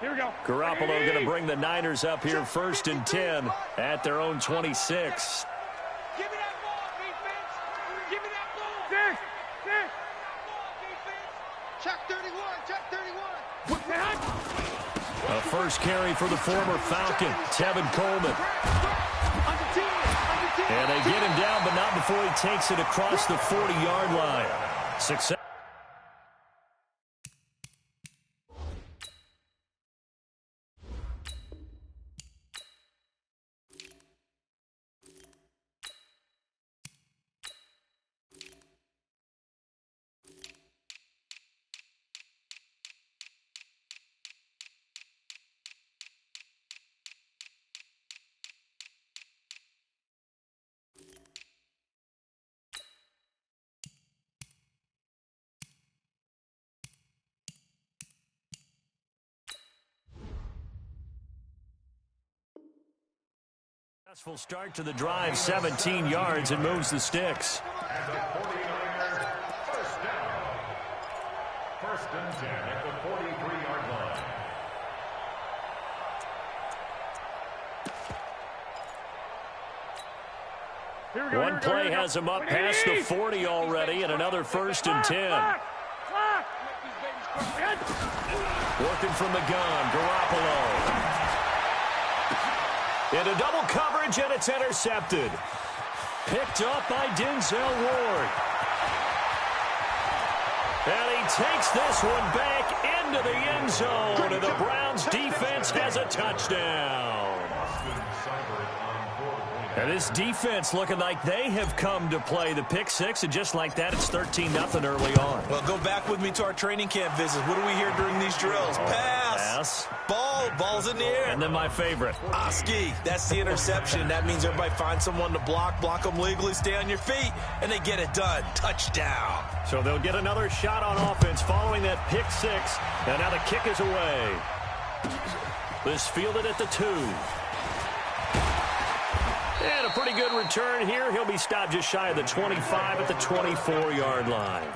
Here we go. Garoppolo going to bring the Niners up here 1st and 10 at their own 26. Give me that ball, defense. Give me that ball. Six. Check 31. Check 31. A first carry for the former Falcon, Tevin Coleman. And they get him down, but not before he takes it across the 40-yard line. Success. Successful start to the drive, 17 yards, and moves the sticks. At the 49ers, first down. 1st and 10 at the 43-yard line. One play has him up past the 40 already, and another 1st and 10. Working from the gun, Garoppolo. Into double coverage, and it's intercepted. Picked up by Denzel Ward. And he takes this one back into the end zone, and the Browns defense has a touchdown. And this defense looking like they have come to play the pick six, and just like that, it's 13-0 early on. Well, go back with me to our training camp visits. What do we hear during these drills? Pass. Ball's in the air. And then my favorite. Ski. That's the interception. That means everybody finds someone to block them legally, stay on your feet, and they get it done. Touchdown. So they'll get another shot on offense following that pick six, and now the kick is away. This fielded at the 2. And a pretty good return here. He'll be stopped just shy of the 25 at the 24-yard line.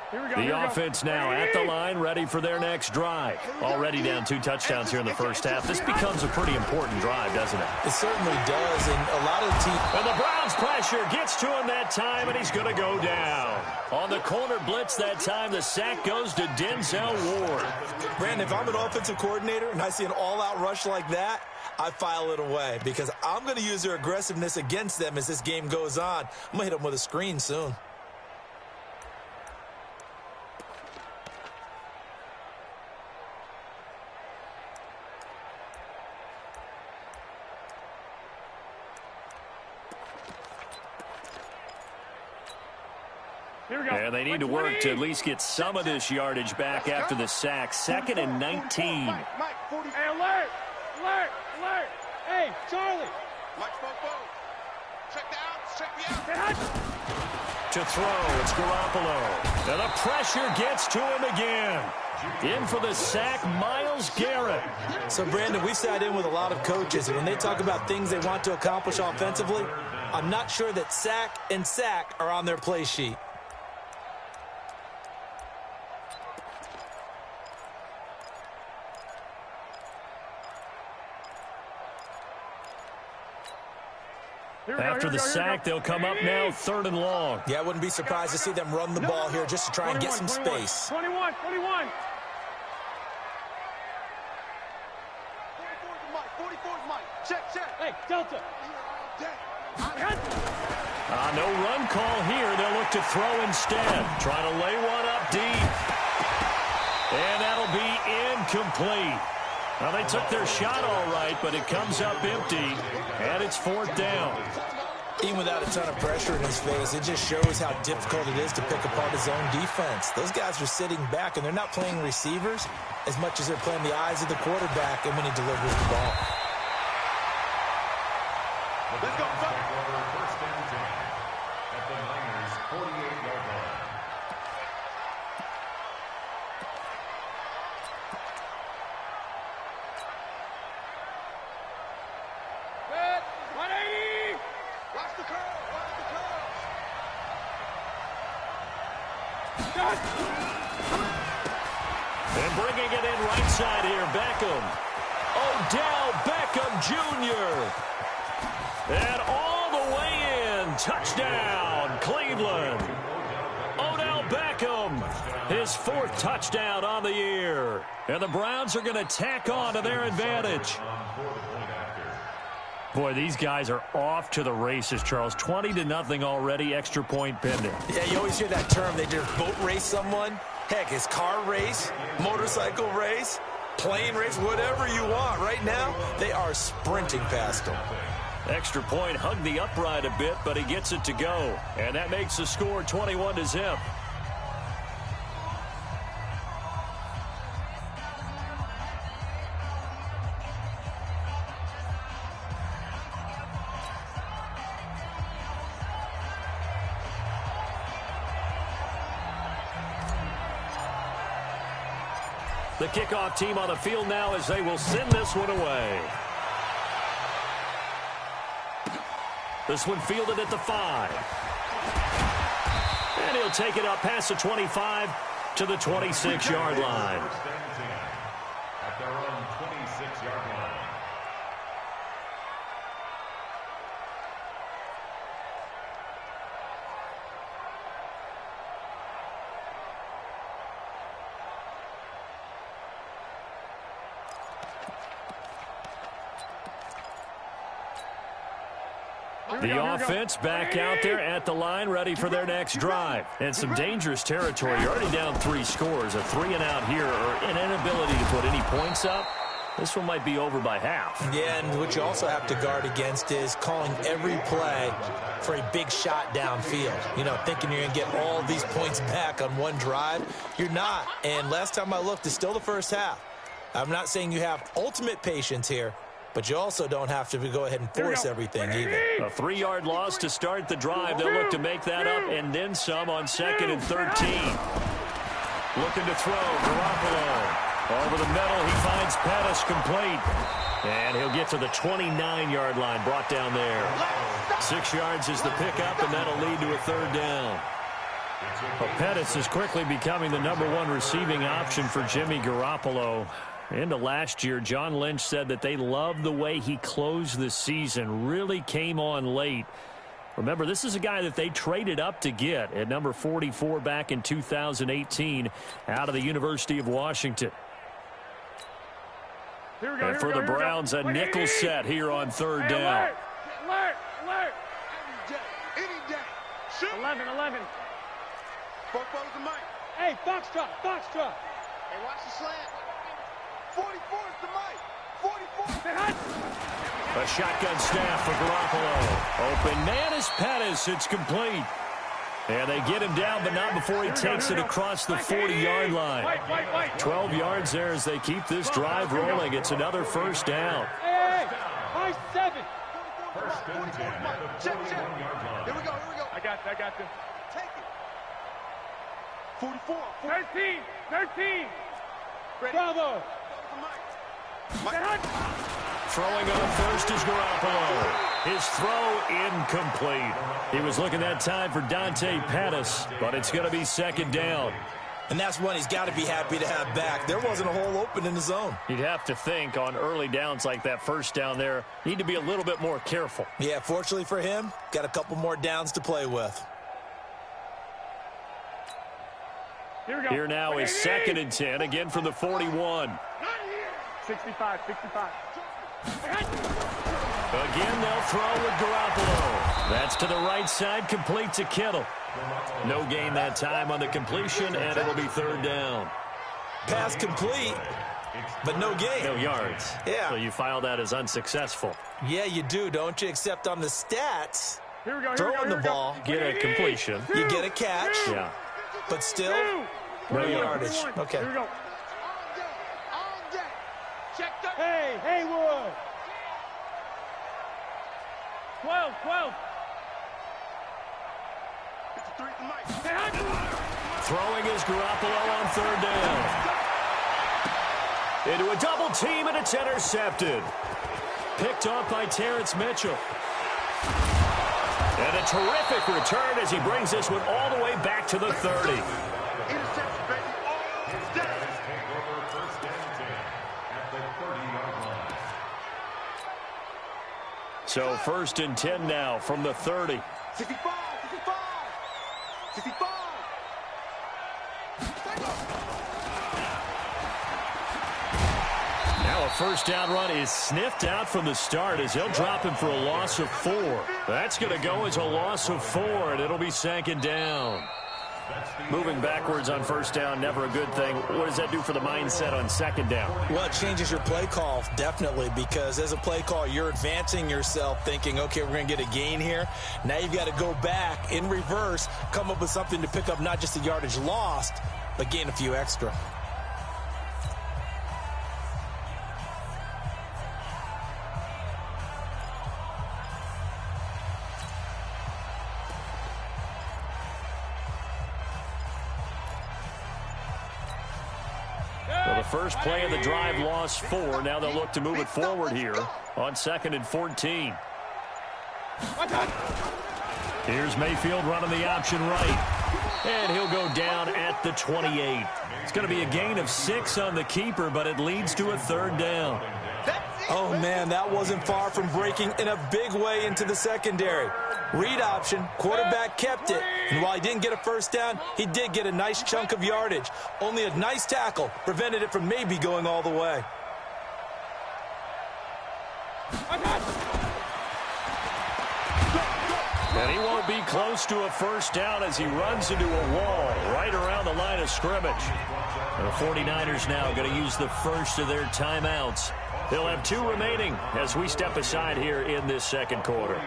The offense now at the line, ready for their next drive. Already down 2 touchdowns here in the first half. This becomes a pretty important drive, doesn't it? It certainly does, and a lot of teams. And the Browns pressure gets to him that time, and he's going to go down. On the corner blitz that time, the sack goes to Denzel Ward. Brandon, if I'm an offensive coordinator and I see an all-out rush like that, I file it away because I'm going to use their aggressiveness against them as this game goes on. I'm going to hit them with a screen soon. And they need to work to at least get some of this yardage back after the sack. 2nd and 19. Hey, alert! Hey, Charlie! Check the outs, check the outs. To throw, it's Garoppolo. And the pressure gets to him again. In for the sack, Myles Garrett. So, Brandon, we've sat in with a lot of coaches, and when they talk about things they want to accomplish offensively, I'm not sure that sack and sack are on their play sheet. After the sack, they'll come up now 3rd and long. Yeah, I wouldn't be surprised to see them run the ball here just to try and get some space. 21. 44's Mike. Check. Hey, Delta. No run call here. They'll look to throw instead. Trying to lay one up deep. And that'll be incomplete. Well, they took their shot all right, but it comes up empty, and it's 4th down. Even without a ton of pressure in his face, it just shows how difficult it is to pick apart his own defense. Those guys are sitting back, and they're not playing receivers as much as they're playing the eyes of the quarterback and when he delivers the ball. Let's go. First and 10 at the Niners' 48-yard line. Good. 180. Watch the curl. And bringing it in right side here, Beckham. Odell Beckham Jr. And all the way in. Touchdown, Cleveland. Odell Beckham, his 4th touchdown on the year. And the Browns are going to tack on to their advantage. Boy, these guys are off to the races, Charles. 20-0 already, extra point pending. Yeah, you always hear that term. They just boat race someone. Heck, it's car race, motorcycle race, plane race, whatever you want. Right now, they are sprinting past them. Extra point hugged the upright a bit, but he gets it to go. And that makes the score 21-0. The kickoff team on the field now as they will send this one away. This one fielded at the 5. And he'll take it up past the 25 to the 26-yard line. At their own 26-yard line. The offense back out there at the line, ready for their next drive. And some dangerous territory. You're already down 3 scores. A 3-and-out here, or an inability to put any points up. This one might be over by half. Yeah, and what you also have to guard against is calling every play for a big shot downfield. You know, thinking you're going to get all these points back on one drive. You're not. And last time I looked, it's still the first half. I'm not saying you have ultimate patience here, but you also don't have to go ahead and force everything either. A 3-yard loss to start the drive. They'll look to make that up and then some on 2nd and 13. Looking to throw, Garoppolo. Over the middle, he finds Pettis complete. And he'll get to the 29-yard line, brought down there. 6 yards is the pickup, and that'll lead to a 3rd down. But Pettis is quickly becoming the #1 receiving option for Jimmy Garoppolo. Into last year, John Lynch said that they loved the way he closed the season, really came on late. Remember, this is a guy that they traded up to get at number 44 back in 2018 out of the University of Washington. And for the Browns, a nickel set here on 3rd down. Alert! Any day. Shoot. 11. Four the mic. Hey, Foxtrot. Hey, watch the slant. 44 is the mic. 44. A shotgun snap for Garoppolo. Open man is Pettis. It's complete. And they get him down, but not before he takes it across the 40-yard line. 12 yards there as they keep this drive rolling. It's another 1st down. Hey, 7. First and 10 at the 41-yard line. Here we go. I got this. Take it. 44. 13. Bravo. Throwing on first is Garoppolo. His throw incomplete. He was looking that time for Dante Pettis, but it's going to be 2nd down. And that's one he's got to be happy to have back. There wasn't a hole open in the zone. You'd have to think on early downs like that 1st down there, need to be a little bit more careful. Yeah, fortunately for him, got a couple more downs to play with. Here now is 2nd and 10, again from the 41. 65. Again, they'll throw with Garoppolo. That's to the right side, complete to Kittle. No gain that time on the completion, and it'll be 3rd down. Pass complete, but no gain. No yards. Yeah. So you file that as unsuccessful. Yeah, you do, don't you? Except on the stats, throwing the ball, get a completion. You get a catch. Yeah. But still, no yardage. Okay. Here we go. All day. Check that. Hey, Haywood. 12. 53 to Mike. Throwing is Garoppolo on 3rd down. Into a double team, and it's intercepted. Picked off by Terrence Mitchell. And a terrific return as he brings this one all the way back to the 30. Interception, baby. His guys take over first and 10 at the 30-yard line. So first and 10 now from the 30. 65, 65, 65. Now a first down run is sniffed out from the start as they'll drop him for a loss of 4. That's going to go as a loss of 4, and it'll be second down. Moving backwards on first down, never a good thing. What does that do for the mindset on second down? Well, it changes your play call, definitely, because as a play call, you're advancing yourself thinking, okay, we're going to get a gain here. Now you've got to go back in reverse, come up with something to pick up not just the yardage lost, but gain a few extra. The first play of the drive lost 4. Now they'll look to move it forward here on 2nd and 14. Here's Mayfield running the option right. And he'll go down at the 28. It's going to be a gain of 6 on the keeper, but it leads to a third down. Oh, man, that wasn't far from breaking in a big way into the secondary. Read option, quarterback kept it. And while he didn't get a first down, he did get a nice chunk of yardage. Only a nice tackle prevented it from maybe going all the way. And he won't be close to a first down as he runs into a wall right around the line of scrimmage. The 49ers now going to use the first of their timeouts. They'll have 2 remaining as we step aside here in this second quarter.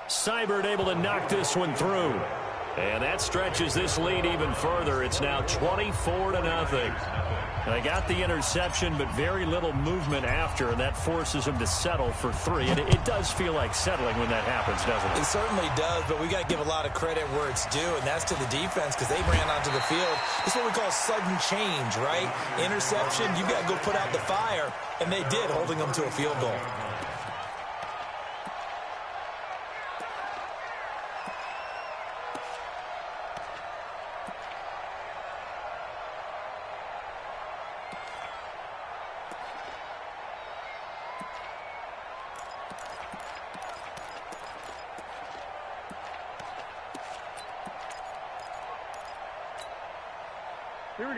Seibert able to knock this one through. And that stretches this lead even further. It's now 24-0. They got the interception, but very little movement after, and that forces them to settle for 3. And it does feel like settling when that happens, doesn't it? It certainly does, but we got to give a lot of credit where it's due, and that's to the defense because they ran onto the field. This is what we call sudden change, right? Interception, you got to go put out the fire, and they did, holding them to a field goal.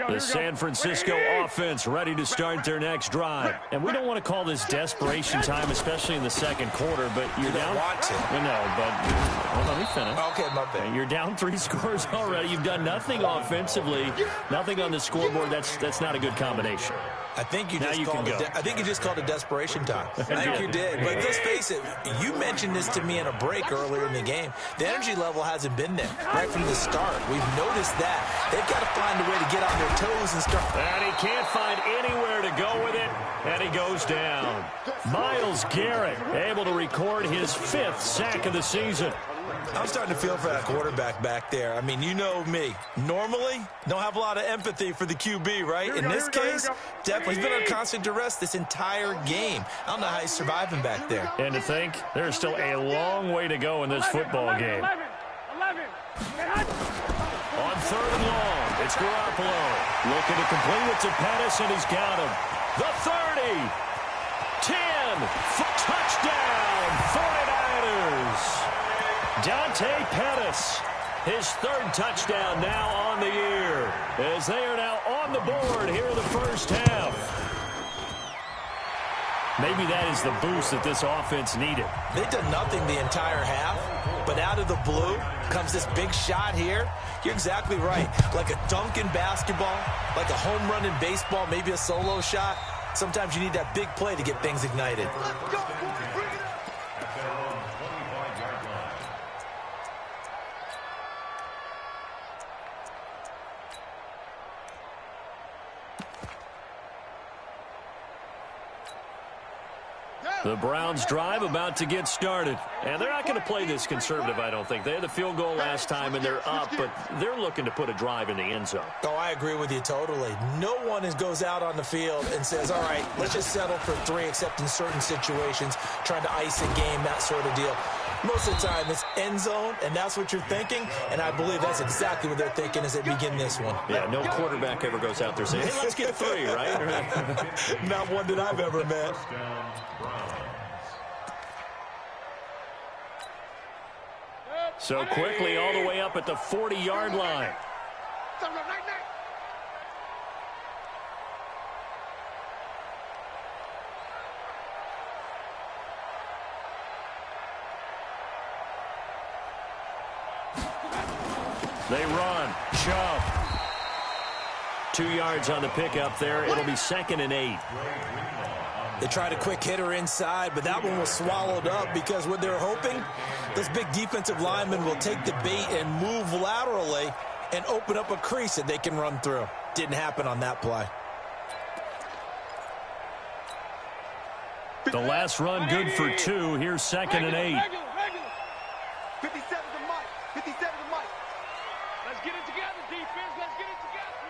The San Francisco offense ready to start their next drive. And we don't want to call this desperation time, especially in the second quarter, but you're down. Want to. No, but hold on, let me finish. Okay, my bad. You're down 3 scores already. You've done nothing offensively, nothing on the scoreboard. That's not a good combination. I think you just called it desperation time. I think you did. But let's face it, you mentioned this to me in a break earlier in the game. The energy level hasn't been there right from the start. We've noticed that. They've got to find a way to get on their toes and start. And he can't find anywhere to go with it, and he goes down. Myles Garrett able to record his 5th sack of the season. I'm starting to feel for that quarterback back there. I mean, you know me. Normally, don't have a lot of empathy for the QB, right? In this case, definitely he's been on constant duress this entire game. I don't know how he's surviving back there. And to think, there's still a long way to go in this football game. 11. On 3rd and long, it's Garoppolo. Looking to complete it to Pettis, and he's got him. The 30. 10. Touchdown, 49ers. Dante Pettis, his 3rd touchdown now on the year, as they are now on the board here in the first half. Maybe that is the boost that this offense needed. They've done nothing the entire half, but out of the blue comes this big shot here. You're exactly right. Like a dunk in basketball, like a home run in baseball, maybe a solo shot. Sometimes you need that big play to get things ignited. Let's go, boy. Bring it up. The Browns drive about to get started. And they're not going to play this conservative, I don't think. They had the field goal last time, and they're up, but they're looking to put a drive in the end zone. Oh, I agree with you totally. No one goes out on the field and says, all right, let's just settle for 3, except in certain situations, trying to ice a game, that sort of deal. Most of the time, it's end zone, and that's what you're thinking, and I believe that's exactly what they're thinking as they begin this one. Yeah, no quarterback ever goes out there saying, hey, let's get 3, right? Not one that I've ever met. So quickly all the way up at the 40-yard line. They run. Chubb. 2 yards on the pickup there. It'll be 2nd and 8. They tried a quick hitter inside, but that one was swallowed up because what they're hoping, those big defensive linemen will take the bait and move laterally and open up a crease that they can run through. Didn't happen on that play. The last run good for 2. Here's 2nd and 8. 57 to Mike. 57 to Mike. Let's get it together, defense. Let's get it together.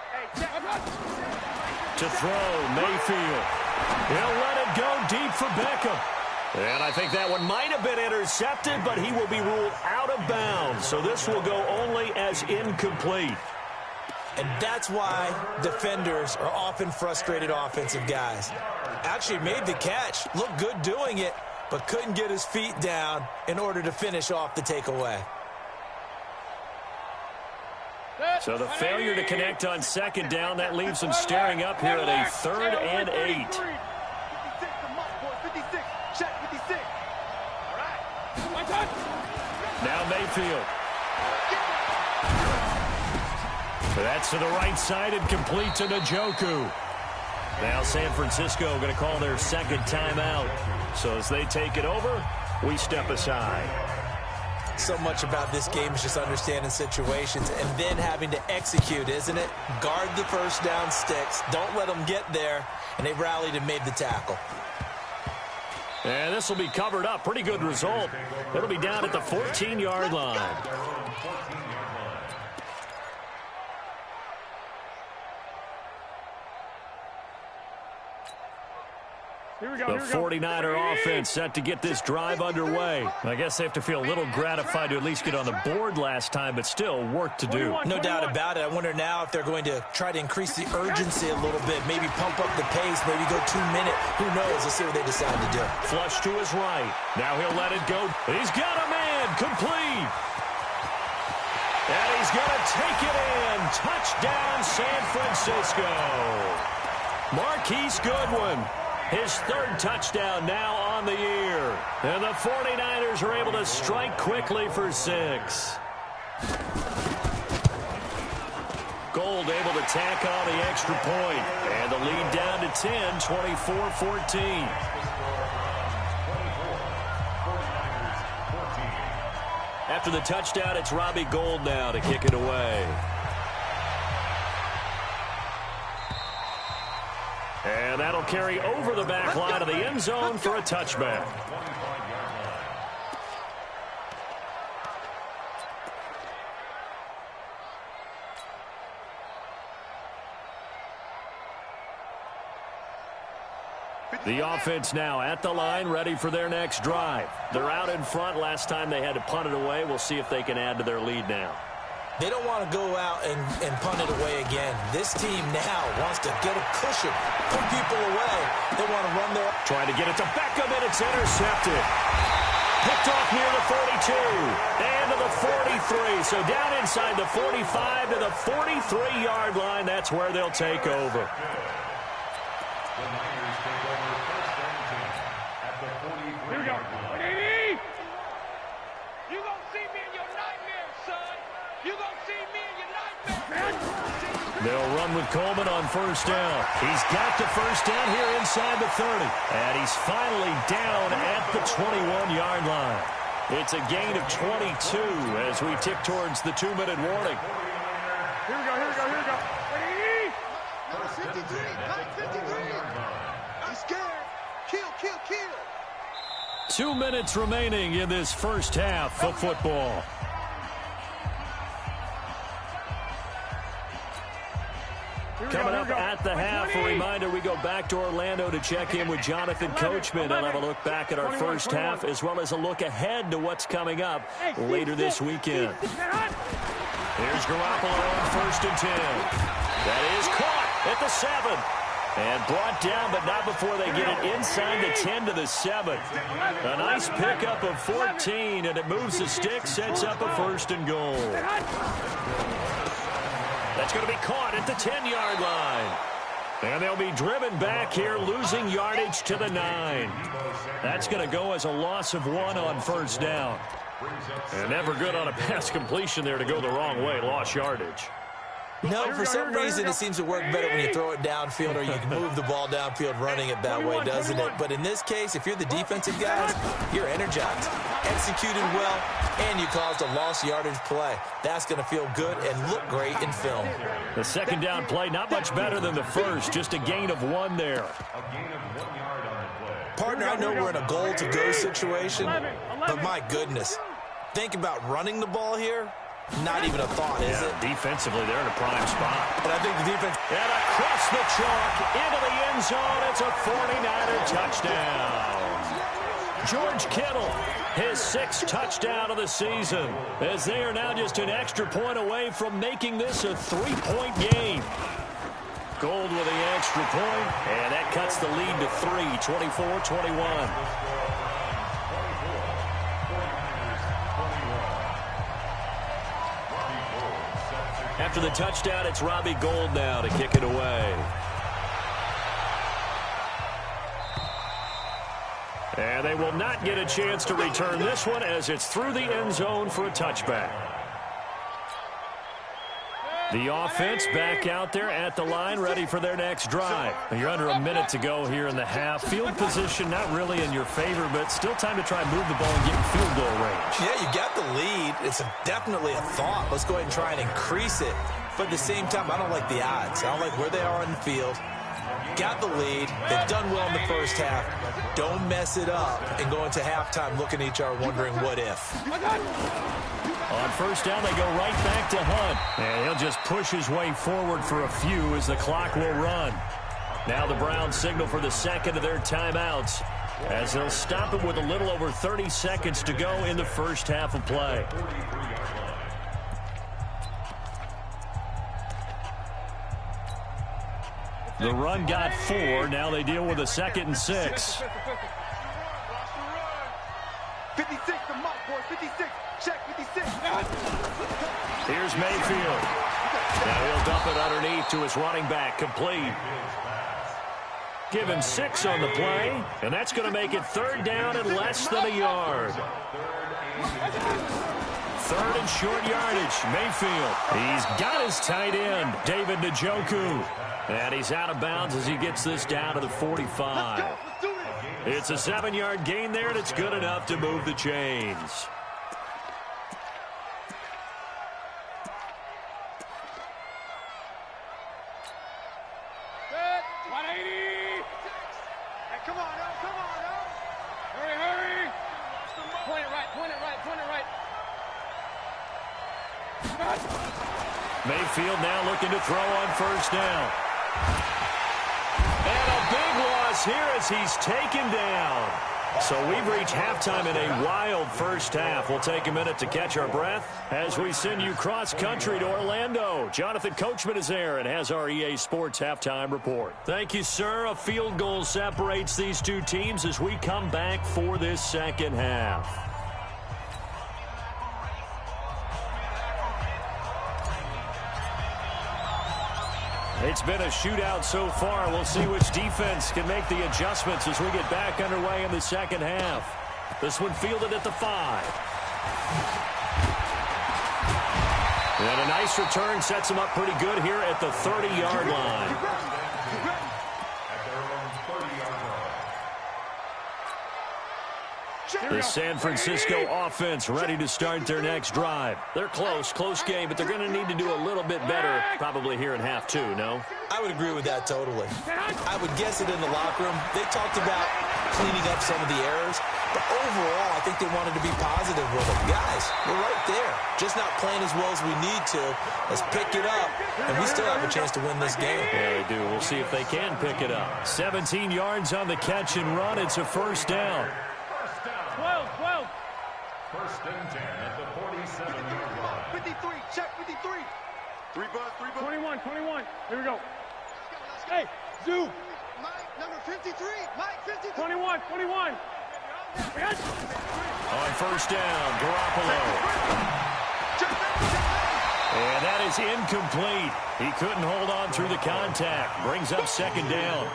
Hey, to throw, Mayfield. He'll let it go deep for Beckham. And I think that one might have been intercepted, but he will be ruled out of bounds. So this will go only as incomplete. And that's why defenders are often frustrated offensive guys. Actually made the catch, looked good doing it, but couldn't get his feet down in order to finish off the takeaway. So the failure to connect on 2nd down, that leaves them staring up here at a 3rd and 8. 56 to Mike, boy. 56. Check 56. All right. Now Mayfield. So that's to the right side and complete to Njoku. Now San Francisco going to call their 2nd timeout. So as they take it over, we step aside. So much about this game is just understanding situations and then having to execute, isn't it? Guard the first down sticks. Don't let them get there. And they rallied and made the tackle. And this will be covered up. Pretty good result. It'll be down at the 14-yard line. The 49er offense set to get this drive underway. I guess they have to feel a little gratified to at least get on the board last time, but still work to do. No doubt about it. I wonder now if they're going to try to increase the urgency a little bit, maybe pump up the pace, maybe go 2 minute. Who knows? Let's see what they decide to do. Flush to his right. Now he'll let it go. He's got a man. Complete. And he's going to take it in. Touchdown, San Francisco. Marquise Goodwin. His 3rd touchdown now on the year. And the 49ers are able to strike quickly for 6. Gold able to tack on the extra point. And the lead down to 10, 24-14. After the touchdown, it's Robbie Gould now to kick it away. And that'll carry over the back line of the end zone for a touchback. The offense now at the line, ready for their next drive. They're out in front. Last time they had to punt it away. We'll see if they can add to their lead now. They don't want to go out and punt it away again. This team now wants to get a cushion, put people away. They want to run their... Trying to get it to Beckham, and it's intercepted. Picked off near the 42 and to the 43. So down inside the 45 to the 43-yard line. That's where they'll take over. The Niners take over 1st and 10 at the 43-yard line. You gonna see me in your nightmares, son. You gonna see me in your nightmares. They'll run with Coleman on 1st down. He's got the 1st down here inside the 30. And he's finally down at the 21-yard line. It's a gain of 22 as we tick towards the 2-minute warning. Here we go. Ready? Number 53. 53. I'm scared. Kill. 2 minutes remaining in this first half of football. Coming up at the half, a reminder, we go back to Orlando to check in with Jonathan Coachman and have a look back at our first half, as well as a look ahead to what's coming up later this weekend. Here's Garoppolo on 1st and 10. That is caught at the 7. And brought down, but not before they get it inside the 10 to the 7. A nice pickup of 14, and it moves the stick, sets up a 1st and goal. That's going to be caught at the 10-yard line. And they'll be driven back here, losing yardage to the 9. That's going to go as a loss of 1 on 1st down. And never good on a pass completion there to go the wrong way, lost yardage. No, for some reason it seems to work better when you throw it downfield or you can move the ball downfield running it that way, doesn't it? But in this case, if you're the defensive guys, you're energized, executed well, and you caused a lost yardage play. That's going to feel good and look great in film. The 2nd down play, not much better than the first, just a gain of 1 there. Partner, I know we're in a goal-to-go situation, but my goodness, think about running the ball here. Not even a thought, is it? Defensively, they're in a prime spot. But I think the defense... And across the chalk, into the end zone, it's a 49er touchdown. George Kittle, his 6th touchdown of the season, as they are now just an extra point away from making this a 3-point game. Gold with the extra point, and that cuts the lead to 3, 24-21. After the touchdown, it's Robbie Gould now to kick it away. And they will not get a chance to return this one as it's through the end zone for a touchback. The offense back out there at the line, ready for their next drive. You're under a minute to go here in the half. Field position not really in your favor, but still time to try and move the ball and get in field goal range. Yeah, you got the lead. It's definitely a thought. Let's go ahead and try and increase it. But at the same time, I don't like the odds. I don't like where they are on the field. Got the lead. They've done well in the first half. Don't mess it up and go into halftime looking at each other wondering what if. On 1st down, they go right back to Hunt. And he'll just push his way forward for a few as the clock will run. Now the Browns signal for the 2nd of their timeouts as they'll stop it with a little over 30 seconds to go in the first half of play. The run got 4. Now they deal with a 2nd and 6. 56 to Mike, boys. 56. Check 56. Here's Mayfield. Now he'll dump it underneath to his running back. Complete. Give him 6 on the play, and that's going to make it 3rd down and less than a yard. 3rd and short yardage. Mayfield. He's got his tight end, David Njoku. And he's out of bounds as he gets this down to the 45. It's a 7-yard gain there, and it's good enough to move the chains. Come on, hurry. Point it right. Mayfield now looking to throw on 1st down. And a big loss here as he's taken down. So we've reached halftime in a wild first half. We'll take a minute to catch our breath as we send you cross-country to Orlando. Jonathan Coachman is there and has our EA Sports halftime report. Thank you, sir. A field goal separates these two teams as we come back for this second half. It's been a shootout so far. We'll see which defense can make the adjustments as we get back underway in the second half. This one fielded at the 5. And a nice return sets him up pretty good here at the 30-yard line. The San Francisco offense ready to start their next drive. They're close game, but they're going to need to do a little bit better probably here in half 2, no? I would agree with that totally. I would guess it in the locker room. They talked about cleaning up some of the errors. But overall, I think they wanted to be positive with them. Guys, we're right there. Just not playing as well as we need to. Let's pick it up, and we still have a chance to win this game. Yeah, they do. We'll see if they can pick it up. 17 yards on the catch and run. It's a first down. 12. First and 10 at the 47-yard line. 53, check 53. 3 buzz. 21. Here we go. Hey, Zoo. Mike, number 53. Mike, 53. 21. On first down, Garoppolo. And that is incomplete. He couldn't hold on through the contact. Brings up second down.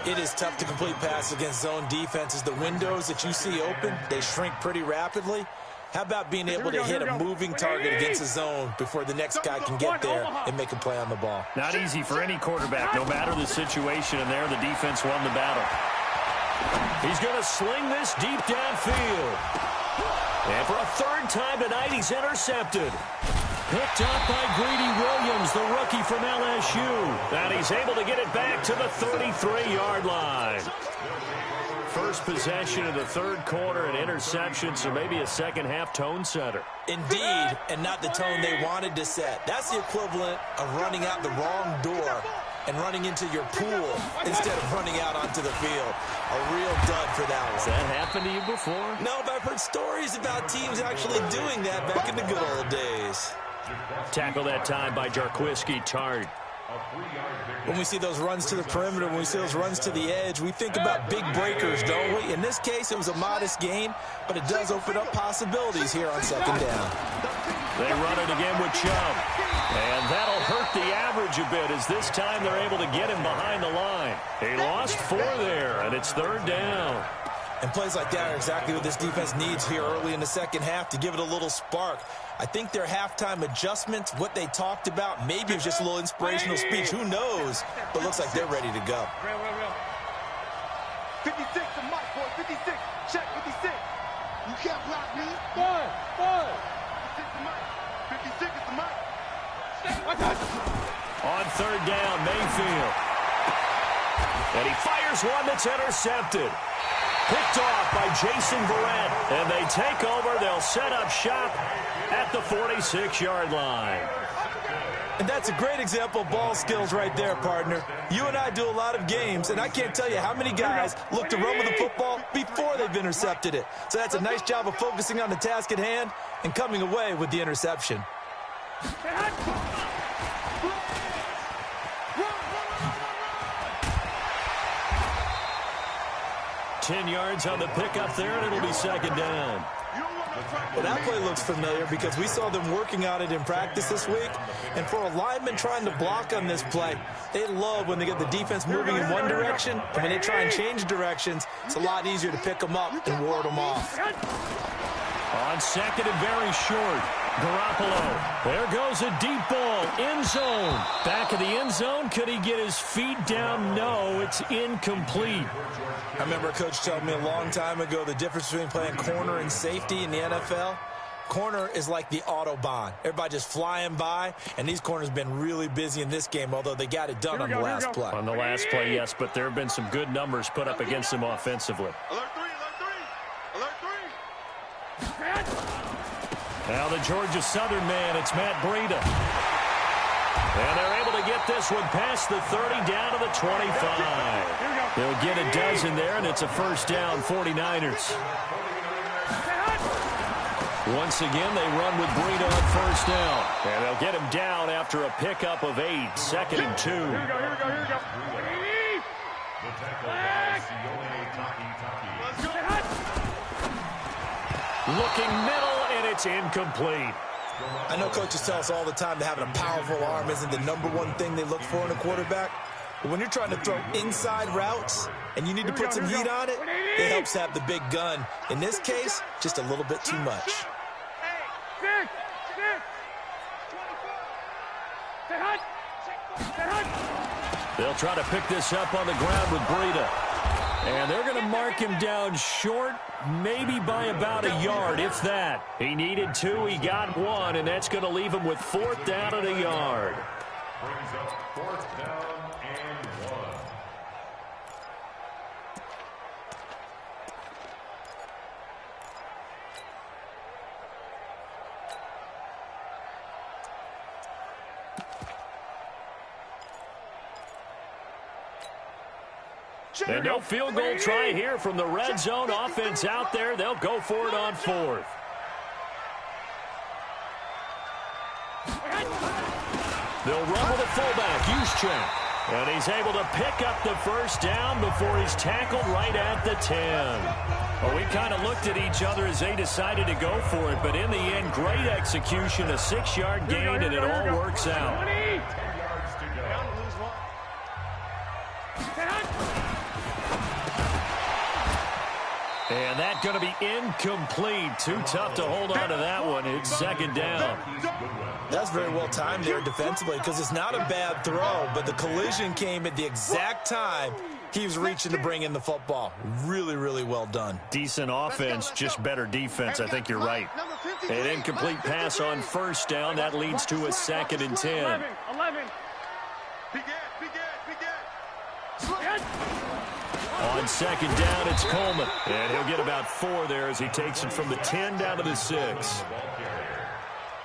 It is tough to complete passes against zone defenses. The windows that you see open, they shrink pretty rapidly. How about being able to hit a moving target against a zone before the next guy can get there and make a play on the ball? Not easy for any quarterback, no matter the situation, and there the defense won the battle. He's going to sling this deep downfield. And for a third time tonight, he's intercepted. Picked up by Greedy Williams, the rookie from LSU. And he's able to get it back to the 33-yard line. First possession of the third quarter, an interception, so maybe a second-half tone setter. Indeed, and not the tone they wanted to set. That's the equivalent of running out the wrong door and running into your pool instead of running out onto the field. A real dud for that one. Has that happened to you before? No, but I've heard stories about teams actually doing that back in the good old days. Tackle that time by Jarquiski Tart. When we see those runs to the perimeter, when we see those runs to the edge, we think about big breakers, don't we? In this case, it was a modest gain, but it does open up possibilities here on second down. They run it again with Chubb. And that'll hurt the average a bit as this time they're able to get him behind the line. He lost 4 there, and it's third down. And plays like that are exactly what this defense needs here early in the second half to give it a little spark. I think their halftime adjustments, what they talked about, maybe it was just a little inspirational speech. Who knows? But looks like they're ready to go. 56 to Mike, boy. 56. Check 56. You can't block me. 5. 56 to Mike. On third down, Mayfield. And he fires one that's intercepted. Picked off by Jason Verrett. And they take over. They'll set up shop at the 46-yard line. And that's a great example of ball skills right there, partner. You and I do a lot of games, and I can't tell you how many guys look to run with the football before they've intercepted it. So that's a nice job of focusing on the task at hand and coming away with the interception. 10 yards on the pickup there, and it'll be second down. Well, that play looks familiar because we saw them working on it in practice this week. And for a lineman trying to block on this play, they love when they get the defense moving in one direction. And when they try and change directions, it's a lot easier to pick them up and ward them off. On second and very short, Garoppolo. There goes a deep ball, end zone. Back of the end zone, could he get his feet down? No, it's incomplete. I remember a coach telling me a long time ago the difference between playing corner and safety in the NFL. Corner is like the Autobahn. Everybody just flying by, and these corners have been really busy in this game, although they got it done on the last play. On the last play, yes, but there have been some good numbers put up against them offensively. Alert 3. Now the Georgia Southern man, it's Matt Breida. And they're able to get this one past the 30 down to the 25. They'll get a dozen there, and it's a first down, 49ers. Once again, they run with Breida on first down. And they'll get him down after a pickup of 8, second and 2. Here we go. Looking middle, and it's incomplete. I know coaches tell us all the time that having a powerful arm isn't the number one thing they look for in a quarterback. But when you're trying to throw inside routes and you need to put some heat on it, it helps have the big gun. In this case, just a little bit too much. They'll try to pick this up on the ground with Breida. And they're going to mark him down short, maybe by about a yard, if that. He needed 2, he got 1, and that's going to leave him with 4th down and a yard. Brings up 4th down and 1. And no field goal try here from the red zone. Offense out there. They'll go for it on fourth. They'll run with a fullback, Juszczyk. And he's able to pick up the first down before he's tackled right at the 10. Well, we kind of looked at each other as they decided to go for it, but in the end, great execution, a 6-yard gain, and it all works out. And that's going to be incomplete. Too tough to hold on to that one. It's second down. That's very well timed there defensively because it's not a bad throw, but the collision came at the exact time he was reaching to bring in the football. Really, really well done. Decent offense, just better defense. I think you're right. An incomplete pass on first down. That leads to a 2nd and 10. 11. On second down, it's Coleman. And he'll get about 4 there as he takes it from the 10 down to the 6.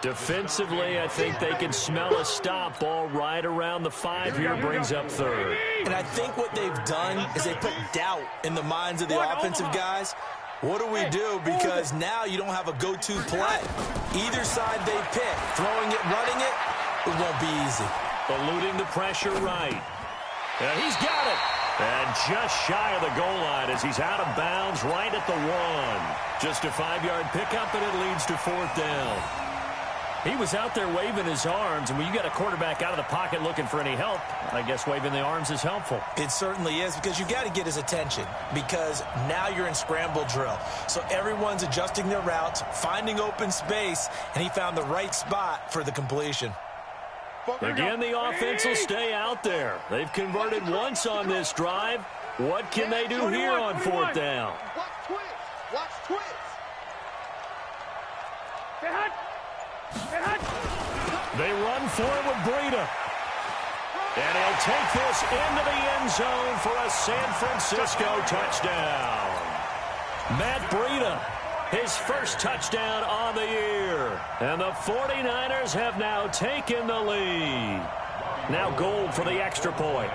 Defensively, I think they can smell a stop. Ball right around the 5 here, brings up 3rd. And I think what they've done is they put doubt in the minds of the offensive guys. What do we do? Because now you don't have a go-to play. Either side they pick, throwing it, running it, it won't be easy. Eluding the pressure right. And he's got it. And just shy of the goal line as he's out of bounds right at the 1. Just a 5-yard pickup, and it leads to 4th down. He was out there waving his arms, and when you got a quarterback out of the pocket looking for any help, I guess waving the arms is helpful. It certainly is, because you got to get his attention, because now you're in scramble drill. So everyone's adjusting their routes, finding open space, and he found the right spot for the completion. Again, the offense will stay out there. They've converted once on this drive. What can they do here on 4th down? Watch twist. Watch twist. They run for it with Breida. And he'll take this into the end zone for a San Francisco touchdown. Matt Breida, his first touchdown on the year. And the 49ers have now taken the lead. Now Gold for the extra point.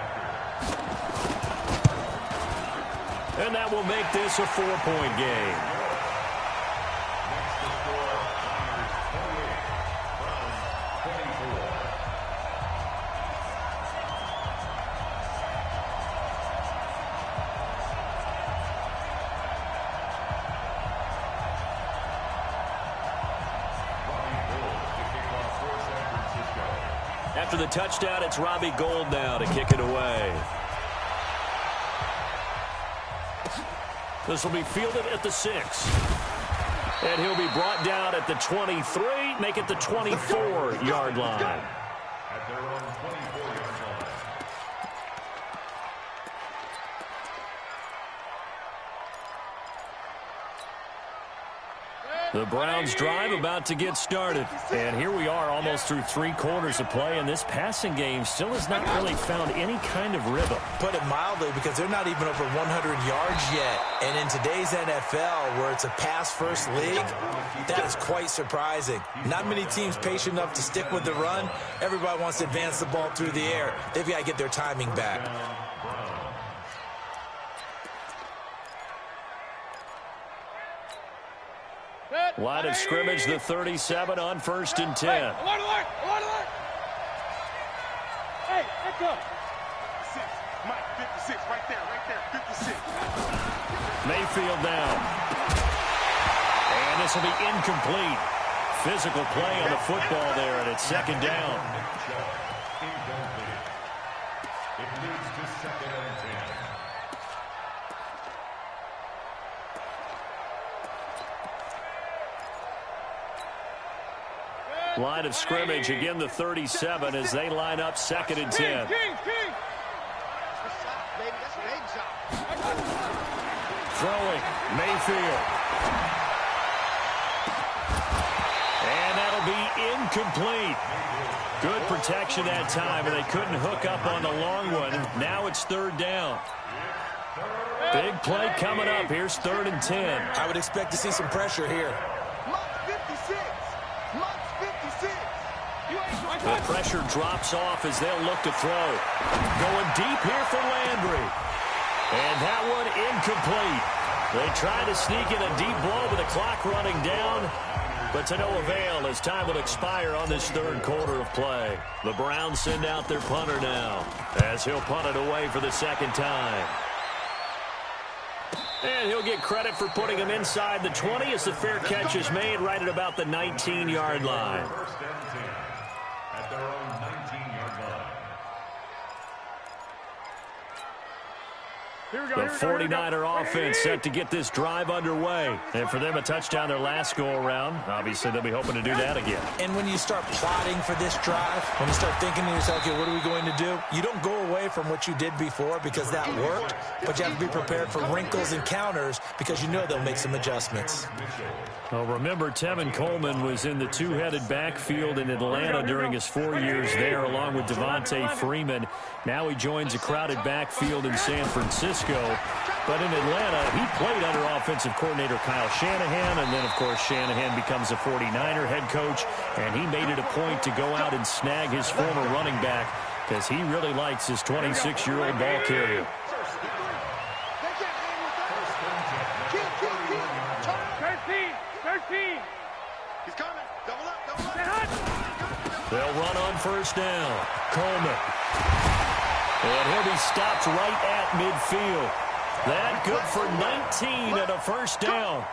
And that will make this a 4-point game. After the touchdown, it's Robbie Gould now to kick it away. This will be fielded at the 6. And he'll be brought down at the 23, make it the 24-yard line. At their own 24-yard line. The Browns drive about to get started. And here we are almost through 3 quarters of play, and this passing game still has not really found any kind of rhythm. Put it mildly, because they're not even over 100 yards yet. And in today's NFL, where it's a pass-first league, that is quite surprising. Not many teams patient enough to stick with the run. Everybody wants to advance the ball through the air. They've got to get their timing back. Line of scrimmage, the 37 on 1st and 10. Hey, let's go. 6. Mike, 56, right there, 56. Mayfield down. And this will be incomplete. Physical play on the football there, and it's 2nd down. It leads to 2nd and 10. Line of scrimmage, again the 37 as they line up 2nd and 10. Throwing, Mayfield. And that'll be incomplete. Good protection that time, and they couldn't hook up on the long one. Now it's 3rd down. Big play coming up. Here's 3rd and 10. I would expect to see some pressure here. The pressure drops off as they'll look to throw. Going deep here for Landry. And that one incomplete. They tried to sneak in a deep blow with the clock running down, but to no avail as time will expire on this third quarter of play. The Browns send out their punter now as he'll punt it away for the second time. And he'll get credit for putting him inside the 20 as the fair catch is made right at about the 19-yard line. First and 10 at their own 19-yard line. The 49er offense set to get this drive underway. And for them, a touchdown their last go-around. Obviously, they'll be hoping to do that again. And when you start plotting for this drive, when you start thinking to yourself, okay, what are we going to do? You don't go away from what you did before because that worked, but you have to be prepared for wrinkles and counters because you know they'll make some adjustments. Well, remember, Tevin Coleman was in the two-headed backfield in Atlanta during his 4 years there, along with Devontae Freeman. Now he joins a crowded backfield in San Francisco. But in Atlanta, he played under offensive coordinator Kyle Shanahan, and then, of course, Shanahan becomes a 49er head coach, and he made it a point to go out and snag his former running back because he really likes his 26-year-old ball carrier. 13. He's coming. Double up. They'll run on first down. Coleman. And he'll be stopped right at midfield. That good for 19 and a first down.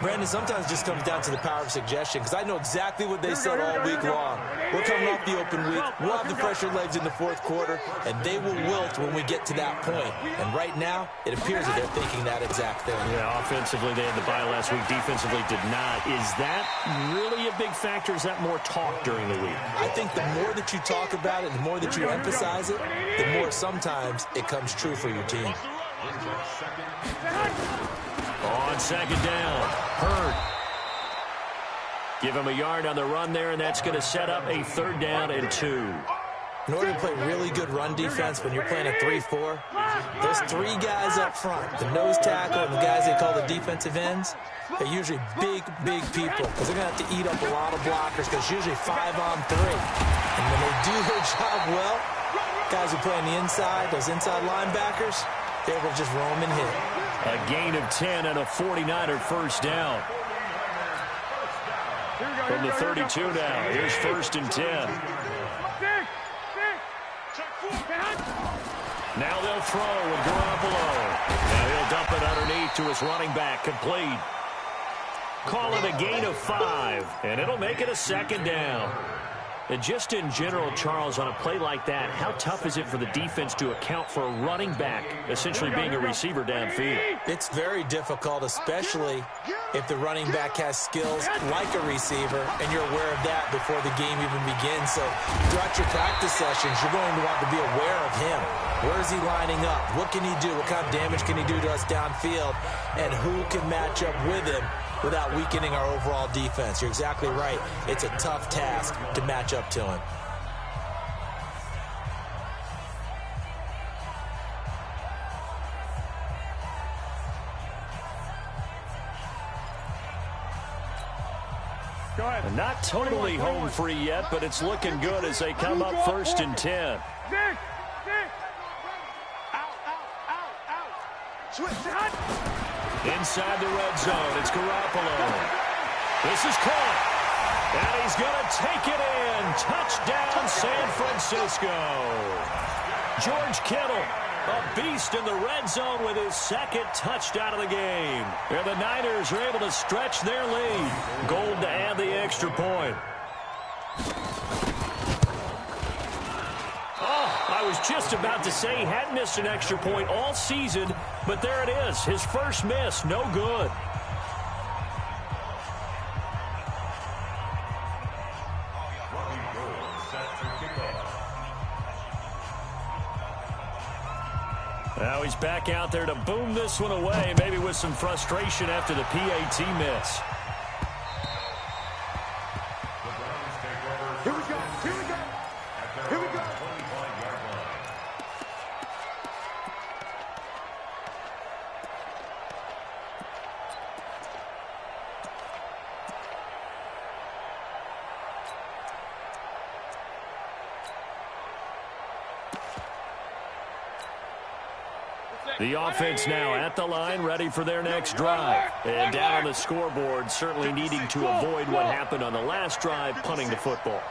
Brandon, sometimes it just comes down to the power of suggestion because I know exactly what they said all week long. We're coming off the open week. We'll have the fresher legs in the fourth quarter, and they will wilt when we get to that point. And right now, it appears that they're thinking that exact thing. Yeah, offensively, they had the bye last week. Defensively, did not. Is that really a big factor? Is that more talk during the week? I think the more that you talk about it, the more that you emphasize it, the more sometimes it comes true for your team. On second down, Hurd. Give him a yard on the run there, and that's going to set up a 3rd down and 2. In order to play really good run defense when you're playing a 3-4, those 3 guys up front, the nose tackle and the guys they call the defensive ends, they're usually big people because they're going to have to eat up a lot of blockers because it's usually 5-on-3. And when they do their job well, guys who play on the inside, those inside linebackers, they're able to just roam and hit. A gain of 10 and a 49er first down. From the 32 now, here's 1st and 10. Now they'll throw with Garoppolo. Now he'll dump it underneath to his running back, complete. Call it a gain of 5, and it'll make it a 2nd down. And just in general, Charles, on a play like that, how tough is it for the defense to account for a running back essentially being a receiver downfield? It's very difficult, especially if the running back has skills like a receiver, and you're aware of that before the game even begins. So throughout your practice sessions, you're going to want to be aware of him. Where is he lining up? What can he do? What kind of damage can he do to us downfield? And who can match up with him without weakening our overall defense? You're exactly right. It's a tough task to match up to him. Go ahead. And not totally home free yet, but it's looking good as they come up 1st and 10. Inside the red zone, it's Garoppolo. This is caught. And he's going to take it in. Touchdown, San Francisco. George Kittle, a beast in the red zone with his 2nd touchdown of the game. And the Niners are able to stretch their lead. Gold to add the extra point. I was just about to say he hadn't missed an extra point all season, but there it is. His first miss, no good. Now he's back out there to boom this one away, maybe with some frustration after the PAT miss. Here we go. The offense now at the line, ready for their next drive. And down on the scoreboard, certainly needing to avoid what happened on the last drive, punting the football.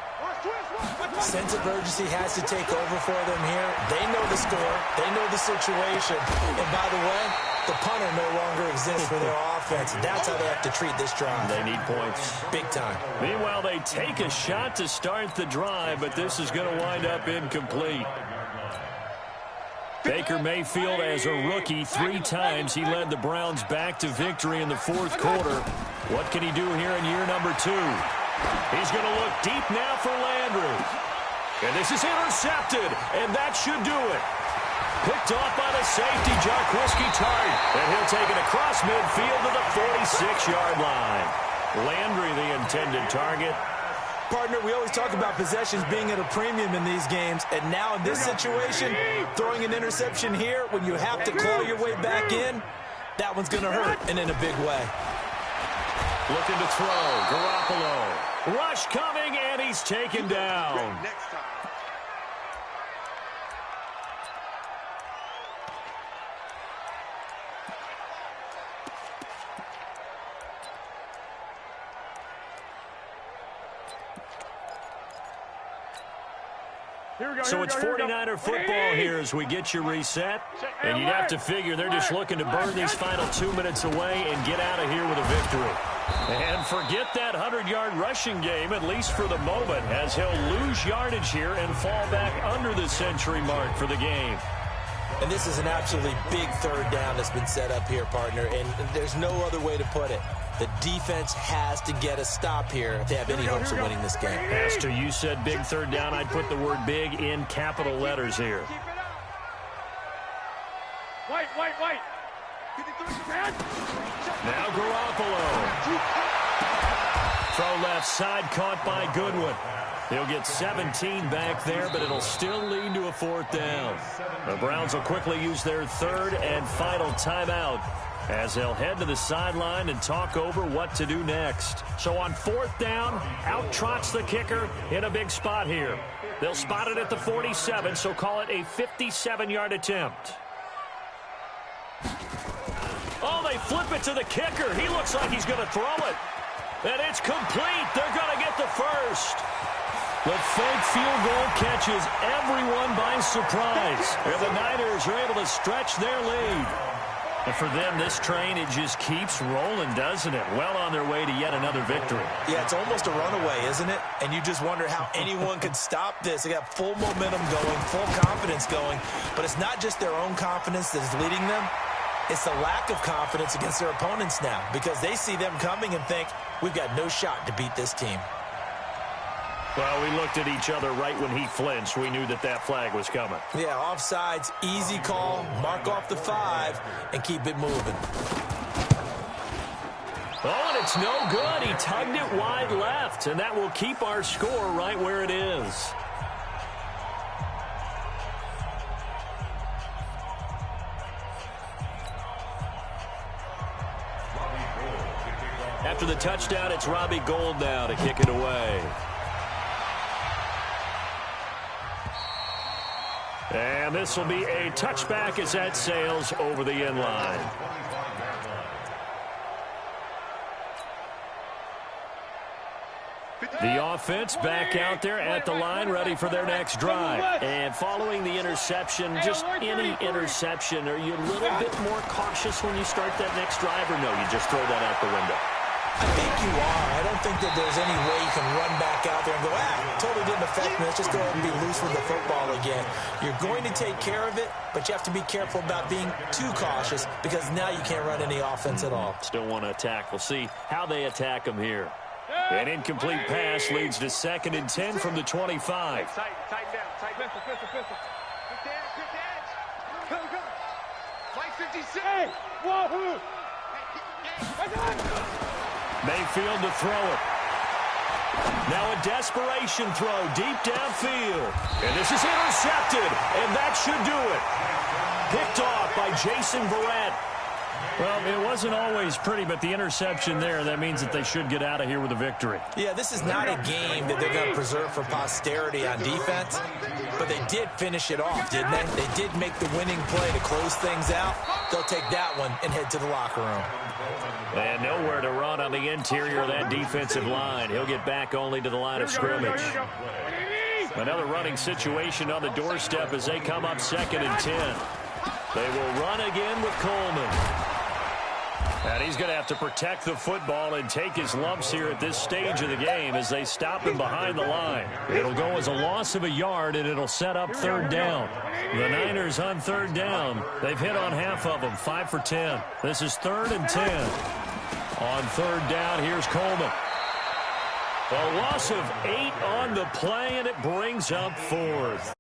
Sense of urgency has to take over for them here. They know the score. They know the situation. And by the way, the punter no longer exists for their offense. That's how they have to treat this drive. They need points. Big time. Meanwhile, they take a shot to start the drive, but this is going to wind up incomplete. Baker Mayfield, as a rookie, 3 times he led the Browns back to victory in the fourth quarter. What can he do here in year number 2? He's going to look deep now for Landry. And this is intercepted, and that should do it. Picked off by the safety, Jarquiski Tart. And he'll take it across midfield to the 46-yard line. Landry, the intended target. Partner, we always talk about possessions being at a premium in these games, and now in this situation, throwing an interception here when you have to claw your way back in, that one's going to hurt, and in a big way. Looking to throw, Garoppolo. Rush coming, and he's taken down. So it's 49er football here as we get you reset. And you'd have to figure they're just looking to burn these final 2 minutes away and get out of here with a victory. And forget that 100-yard rushing game, at least for the moment, as he'll lose yardage here and fall back under the century mark for the game. And this is an absolutely big third down that's been set up here, partner, and there's no other way to put it. The defense has to get a stop here if they have any hopes of winning this game. Has to. You said big third down. I'd put the word big in capital letters here. White. Now Garoppolo. Throw left side, caught by Goodwin. They'll get 17 back there, but it'll still lead to a fourth down. The Browns will quickly use their third and final timeout as they'll head to the sideline and talk over what to do next. So on fourth down, out trots the kicker in a big spot here. They'll spot it at the 47, so call it a 57-yard attempt. Oh, they flip it to the kicker. He looks like he's going to throw it. And it's complete. They're going to get the first. The fake field goal catches everyone by surprise. And the Niners are able to stretch their lead. And for them, this train, it just keeps rolling, doesn't it? Well on their way to yet another victory. Yeah, it's almost a runaway, isn't it? And you just wonder how anyone could stop this. They got full momentum going, full confidence going. But it's not just their own confidence that is leading them. It's the lack of confidence against their opponents now because they see them coming and think, we've got no shot to beat this team. Well, we looked at each other right when he flinched. We knew that that flag was coming. Yeah, offsides, easy call, mark off the 5, and keep it moving. Oh, and it's no good. He tugged it wide left, and that will keep our score right where it is. After the touchdown, it's Robbie Gould now to kick it away. And this will be a touchback as that sails over the end line. The offense back out there at the line, ready for their next drive. And following the interception, just any interception, are you a little bit more cautious when you start that next drive, or no, you just throw that out the window? I think you are. I don't think that there's any way you can run back out there and go, totally didn't affect me. Let's just go ahead and be loose with the football again. You're going to take care of it, but you have to be careful about being too cautious because now you can't run any offense at all. Still want to attack. We'll see how they attack them here. An incomplete pass leads to 2nd and 10 from the 25. Tighten down. Pistol. Quick dance. Go. Mike 56. Hey, wahoo! Mayfield to throw it. Now a desperation throw deep downfield. And this is intercepted, and that should do it. Picked off by Jason Verrett. Well, it wasn't always pretty, but the interception there, that means that they should get out of here with a victory. Yeah, this is not a game that they're going to preserve for posterity on defense, but they did finish it off, didn't they? They did make the winning play to close things out. They'll take that one and head to the locker room. And nowhere to run on the interior of that defensive line. He'll get back only to the line of scrimmage. Another running situation on the doorstep as they come up 2nd and 10. They will run again with Coleman. And he's going to have to protect the football and take his lumps here at this stage of the game as they stop him behind the line. It'll go as a loss of a yard, and it'll set up 3rd down. The Niners on 3rd down. They've hit on half of them, 5 for 10. This is 3rd and 10. On 3rd down, here's Coleman. A loss of 8 on the play, and it brings up 4th.